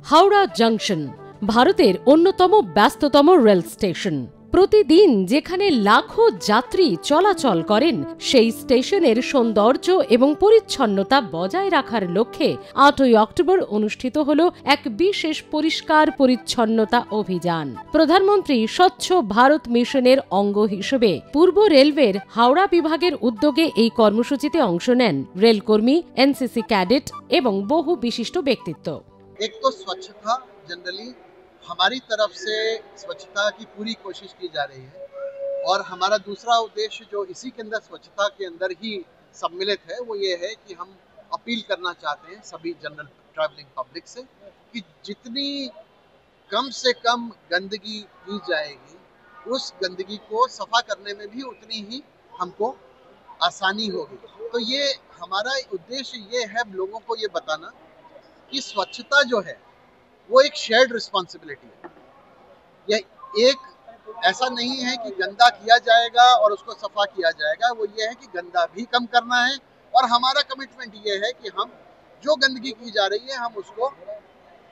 Howrah junction ভারতের অন্যতম ব্যস্ততম রেল স্টেশন। প্রতিদিন যেখানে লাখো যাত্রী চলাচল করেন, সেই স্টেশনের সৌন্দর্য এবং পরিচ্ছন্নতা বজায় রাখার লক্ষ্যে 8ই অক্টোবর অনুষ্ঠিত হল এক বিশেষ পরিষ্কার পরিচ্ছন্নতা অভিযান। প্রধানমন্ত্রী স্বচ্ছ ভারত মিশনের অঙ্গ হিসেবে পূর্ব রেলওয়ের হাওড়া বিভাগের উদ্যোগে এই কর্মসূচিতে অংশ নেন রেলকর্মী, এনসিসি ক্যাডেট এবং বহু বিশিষ্ট ব্যক্তিত্ব। एक तो स्वच्छता जनरली हमारी तरफ से स्वच्छता की पूरी कोशिश की जा रही है, और हमारा दूसरा उद्देश्य जो इसी के अंदर स्वच्छता के अंदर ही सम्मिलित है वो ये है कि हम अपील करना चाहते हैं सभी जनरल ट्रैवलिंग पब्लिक से कि जितनी कम से कम गंदगी की जाएगी, उस गंदगी को सफा करने में भी उतनी ही हमको आसानी होगी। तो ये हमारा उद्देश्य ये है लोगों को ये बताना कि स्वच्छता जो है वो एक शेयर्ड रिस्पॉन्सिबिलिटी है। यह एक ऐसा नहीं है कि गंदा किया जाएगा और उसको सफा किया जाएगा, वो ये है कि गंदा भी कम करना है, और हमारा कमिटमेंट ये है कि हम जो गंदगी की जा रही है हम उसको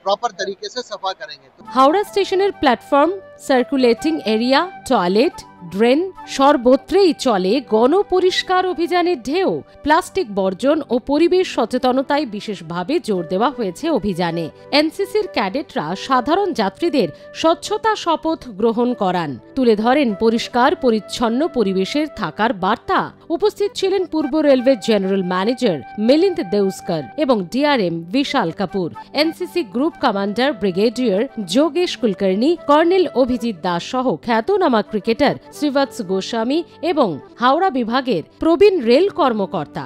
प्रॉपर तरीके से सफा करेंगे। हावड़ा स्टेशনের platform, circulating area, toilet, drain সর্বত্রই চলে গণপরিষ্কার অভিযানের ঢেউ। প্লাস্টিক বর্জন ও পরিবেশ সচেতনতায় বিশেষভাবে জোর দেওয়া হয়েছে অভিযানে। এনসিসির ক্যাডেটরা সাধারণ যাত্রীদের স্বচ্ছতা শপথ গ্রহণ করান, তুলে ধরেন পরিষ্কার পরিচ্ছন্ন পরিবেশের থাকার বার্তা। উপস্থিত ছিলেন পূর্ব railway general manager Milind Deuskar এবং DRM Vishal Kapur, NCC group commander brigadier Yogesh Kulkarni, colonel Abhijit Das সহ খ্যাতনামা ক্রিকেটার শ্রীবৎস গোস্বামী এবং হাওড়া বিভাগের প্রবীণ রেল কর্মকর্তা।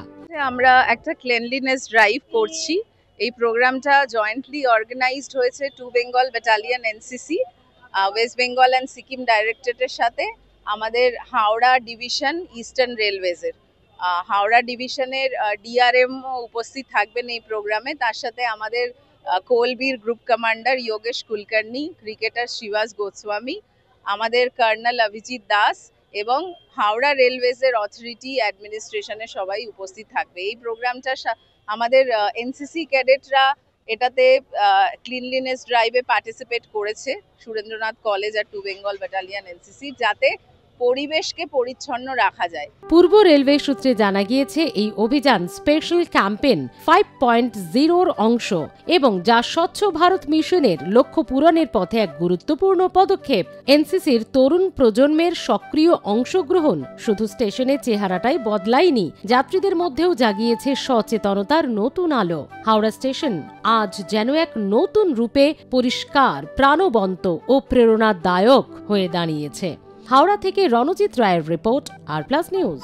আমরা একটা ক্লিনলিনেস ড্রাইভ করছি। এই প্রোগ্রামটা জয়েন্টলি অর্গানাইজড হয়েছে two Bengal battalion NCC, west Bengal and Sikkim ডাইরেক্টরেটের সাথে। আমাদের হাওড়া ডিভিশন ইস্টার্ন রেলওয়েজের হাওড়া ডিভিশনের ডিআরএম উপস্থিত থাকবেন এই প্রোগ্রামে। তার সাথে আমাদের কোলবির group commander Yogesh Kulkarni, cricketer Shrivatsa Goswami, আমাদের কর্নেল অভিজিৎ দাস এবং হাওড়া রেলওয়েজের অথরিটি অ্যাডমিনিস্ট্রেশনের সবাই উপস্থিত থাকবে। এই প্রোগ্রামটা আমাদের এনসিসি ক্যাডেটরা এটাতে ক্লিনলিনেস ড্রাইভে পার্টিসিপেট করেছে সুরেন্দ্রনাথ কলেজ আর টু বেঙ্গল ব্যাটালিয়ন এনসিসি, যাতে পরিবেশকে পরিচ্ছন্ন রাখা যায়। পূর্ব রেলওয়ে সূত্রে জানা গিয়েছে এই অভিযান স্পেশাল ক্যাম্পেইন 5.0 অংশ এবং যা স্বচ্ছ ভারত মিশনের লক্ষ্য পূরণের পথে এক গুরুত্বপূর্ণ পদক্ষেপ। এনসিসির তরুণ প্রজন্মের সক্রিয় অংশগ্রহণ শুধু স্টেশনের চেহারাটাই বদলায়নি, যাত্রীদের মধ্যেও জাগিয়েছে সচেতনতার নতুন আলো। হাওড়া স্টেশন আজ যেন এক নতুন রূপে পরিষ্কার, প্রাণবন্ত ও প্রেরণাদায়ক হয়ে দাঁড়িয়েছে। হাওড়া থেকে রণজিৎ রায়ের রিপোর্ট, আর প্লাস নিউজ।